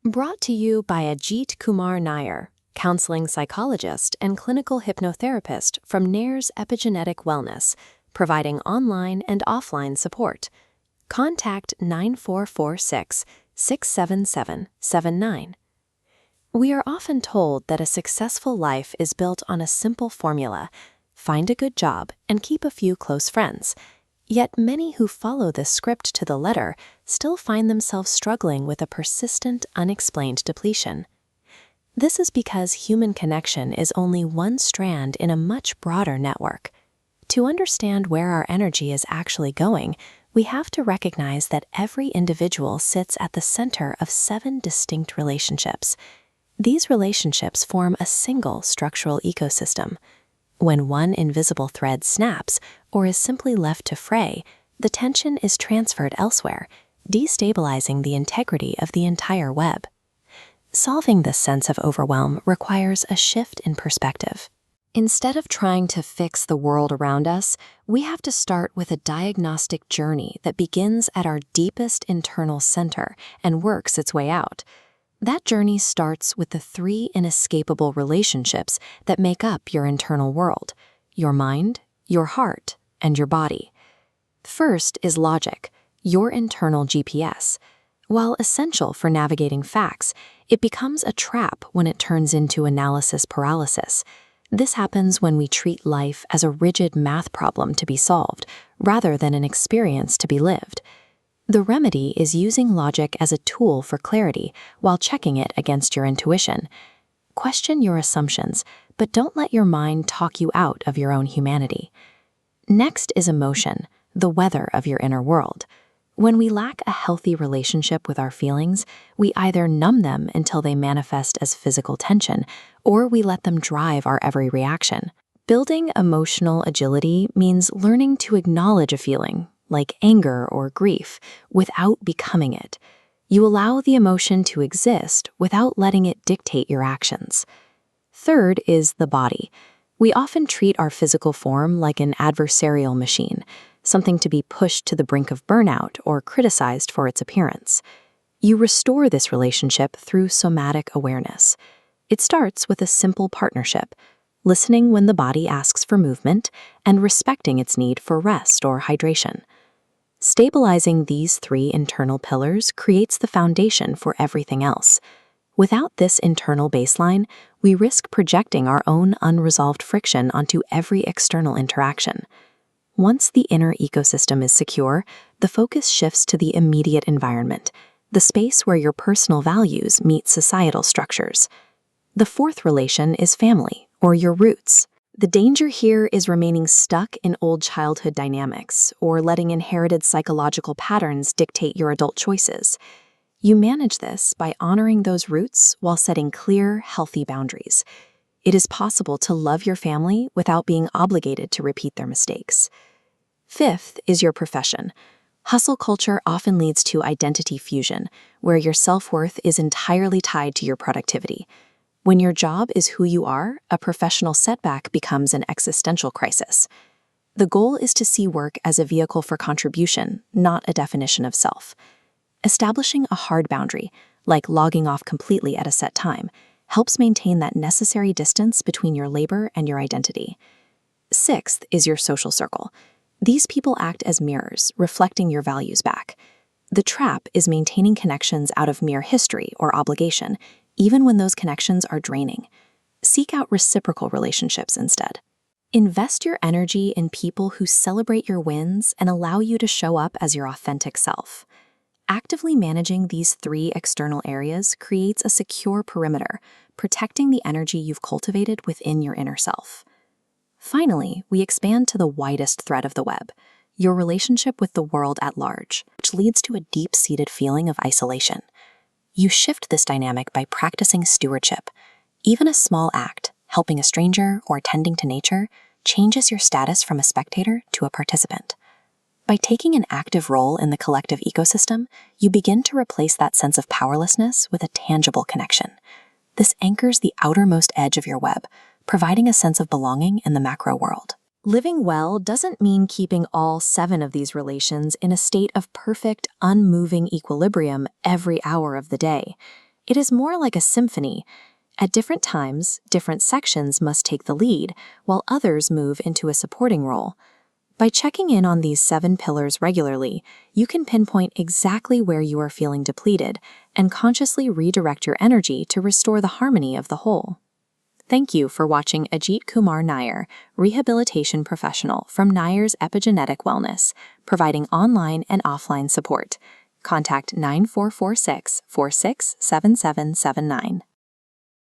Brought to you by Ajit Kumar Nair, counseling psychologist and clinical hypnotherapist from NAIRS Epigenetic Wellness, providing online and offline support. Contact 9446 677 79. We are often told that a successful life is built on a simple formula: find a good job and keep a few close friends. Yet many who follow this script to the letter still find themselves struggling with a persistent, unexplained depletion. This is because human connection is only one strand in a much broader network. To understand where our energy is actually going, we have to recognize that every individual sits at the center of 7 distinct relationships. These relationships form a single structural ecosystem. When one invisible thread snaps or is simply left to fray, the tension is transferred elsewhere, destabilizing the integrity of the entire web. Solving this sense of overwhelm requires a shift in perspective. Instead of trying to fix the world around us, we have to start with a diagnostic journey that begins at our deepest internal center and works its way out. That journey starts with the 3 inescapable relationships that make up your internal world: your mind, your heart, and your body. First is logic, your internal GPS. While essential for navigating facts, it becomes a trap when it turns into analysis paralysis. This happens when we treat life as a rigid math problem to be solved, rather than an experience to be lived. The remedy is using logic as a tool for clarity while checking it against your intuition. Question your assumptions, but don't let your mind talk you out of your own humanity. Next is emotion, the weather of your inner world. When we lack a healthy relationship with our feelings, we either numb them until they manifest as physical tension, or we let them drive our every reaction. Building emotional agility means learning to acknowledge a feeling, like anger or grief, without becoming it. You allow the emotion to exist without letting it dictate your actions. Third is the body. We often treat our physical form like an adversarial machine, something to be pushed to the brink of burnout or criticized for its appearance. You restore this relationship through somatic awareness. It starts with a simple partnership: listening when the body asks for movement and respecting its need for rest or hydration. Stabilizing these 3 internal pillars creates the foundation for everything else. Without this internal baseline, we risk projecting our own unresolved friction onto every external interaction. Once the inner ecosystem is secure, the focus shifts to the immediate environment, the space where your personal values meet societal structures. The 4th relation is family, or your roots. The danger here is remaining stuck in old childhood dynamics or letting inherited psychological patterns dictate your adult choices. You manage this by honoring those roots while setting clear, healthy boundaries. It is possible to love your family without being obligated to repeat their mistakes. 5th is your profession. Hustle culture often leads to identity fusion, where your self-worth is entirely tied to your productivity. When your job is who you are, a professional setback becomes an existential crisis. The goal is to see work as a vehicle for contribution, not a definition of self. Establishing a hard boundary, like logging off completely at a set time, helps maintain that necessary distance between your labor and your identity. 6th is your social circle. These people act as mirrors, reflecting your values back. The trap is maintaining connections out of mere history or obligation, even when those connections are draining. Seek out reciprocal relationships instead. Invest your energy in people who celebrate your wins and allow you to show up as your authentic self. Actively managing these 3 external areas creates a secure perimeter, protecting the energy you've cultivated within your inner self. Finally, we expand to the widest thread of the web, your relationship with the world at large, which leads to a deep-seated feeling of isolation. You shift this dynamic by practicing stewardship. Even a small act, helping a stranger or tending to nature, changes your status from a spectator to a participant. By taking an active role in the collective ecosystem, you begin to replace that sense of powerlessness with a tangible connection. This anchors the outermost edge of your web, providing a sense of belonging in the macro world. Living well doesn't mean keeping all 7 of these relations in a state of perfect, unmoving equilibrium every hour of the day. It is more like a symphony. At different times, different sections must take the lead, while others move into a supporting role. By checking in on these 7 pillars regularly, you can pinpoint exactly where you are feeling depleted and consciously redirect your energy to restore the harmony of the whole. Thank you for watching Ajit Kumar Nair, rehabilitation professional from Nair's Epigenetic Wellness, providing online and offline support. Contact 9446 467779.